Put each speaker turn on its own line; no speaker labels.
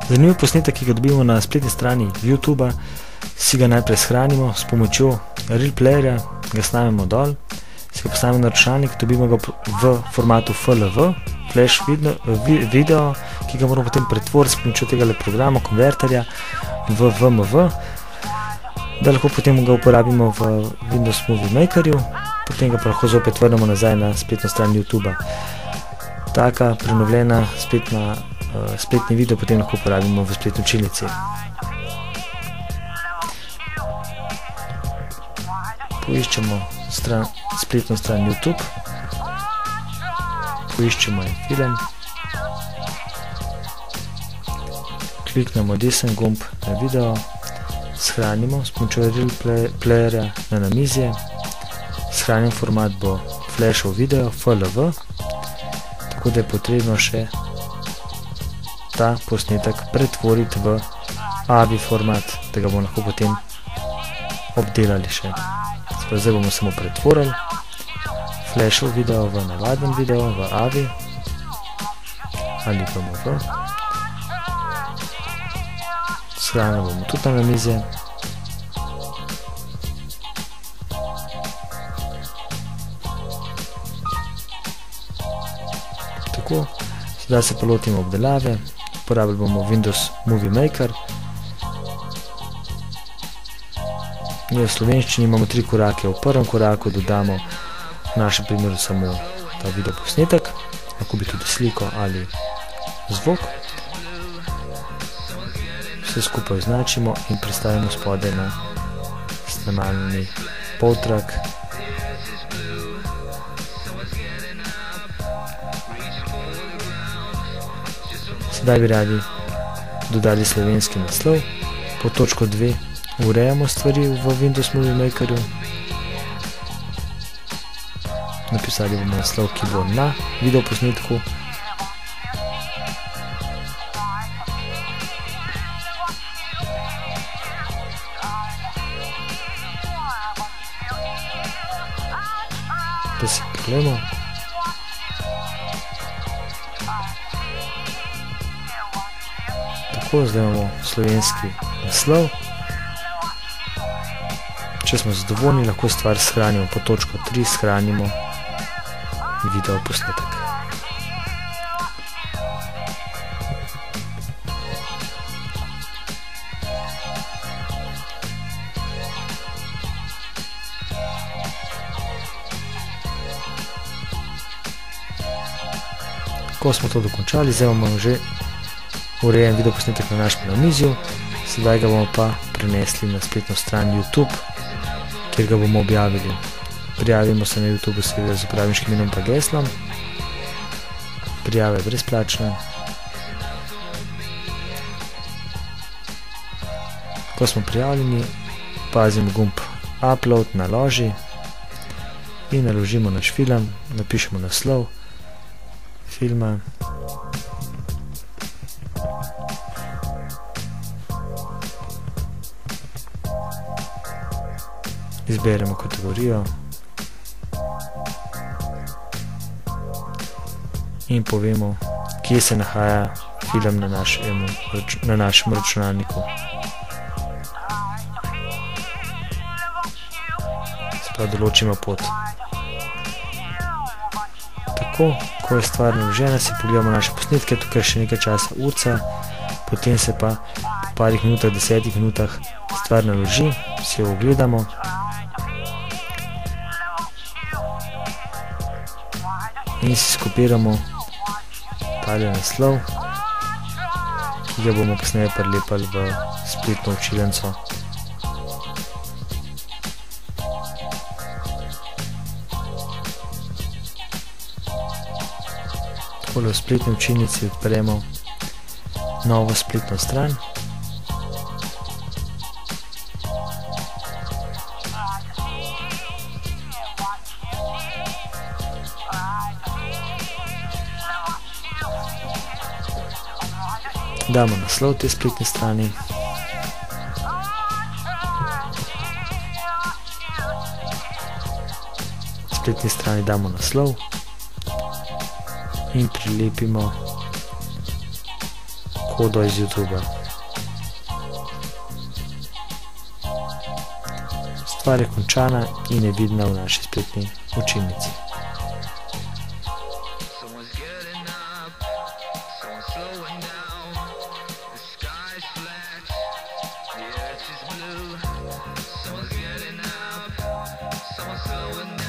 Zanimiv posnetek, ki ga dobimo na spletni strani YouTube, si ga najprej shranimo s pomočjo Real Playerja, ga snamemo dol, si ga postavimo na računalnik, dobimo ga v formatu FLV, flash video, ki ga moramo potem pretvoriti s pomočjo tega programa, konverterja v VMV, da lahko potem ga uporabimo v Windows Movie Makerju, potem ga pa lahko zopet vrnemo nazaj na spletno stran YouTube. Taka prenovljena spletni video potem lahko uporabimo v spletni učilnici. Poiščemo spletno stran YouTube, poiščemo en film, kliknemo desen gumb na video, shranimo s pomočjo Real Playerja na namizje, shranjen format bo flashov video, FLV, tako da je potrebno še ta posnetek pretvoriti v AVI format, da ga bomo lahko potem obdelali še. Zdaj bomo samo pretvorili flashov video v navaden video, v AVI ali VMV. Shranili bomo tudi na namizje. Tako, sedaj se pa lotimo obdelave. Uporabili bomo Windows Movie Maker. V slovenščini imamo 3 korake. V prvem koraku dodamo v našem primeru samo ta video posnetek, lahko bi tudi sliko ali zvok. Vse skupaj označimo in prestavimo spodaj na snemalni poltrak. Sedaj bi radi dodali slovenski naslov. Pod točko 2 urejamo stvari v Windows Movie Makerju. Napisali bomo naslov, ki bo na videoposnetku. Da si pogledamo. Tako, zdaj imamo slovenski naslov. Če smo zadovoljni, lahko stvar shranimo. Po točko 3 shranimo video posnetek. Ko smo to dokončali, zdaj imamo že urejen video posnetek na našem namizju. Sedaj ga bomo pa prenesli na spletno stran YouTube, kjer ga bomo objavili. Prijavimo se na YouTube seveda z uporabniškim imenom pa geslom. Prijava je brezplačna. Ko smo prijavljeni, pazimo gumb Upload, naloži in naložimo naš film, napišemo naslov filma. Izberemo kategorijo in povemo, kje se nahaja film na našem računalniku. Se pravi, določimo pot. Tako, ko je stvar naložena, si pogledamo naše posnetke, tukaj še nekaj časa urca, potem se pa po parih minutah, 10 minutah stvar naloži, si jo ogledamo. In si skopiramo tale naslov, ki ga bomo kasneje prilepali v spletno učilnico. Takole v spletni učilnici odpremo novo spletno stran. Damo naslov te spletne strani. spletni strani damo naslov in prilepimo kodo iz YouTube. Stvar je končana in je vidna v naši spletni učilnici.
Someone's getting up, someone's slowing down.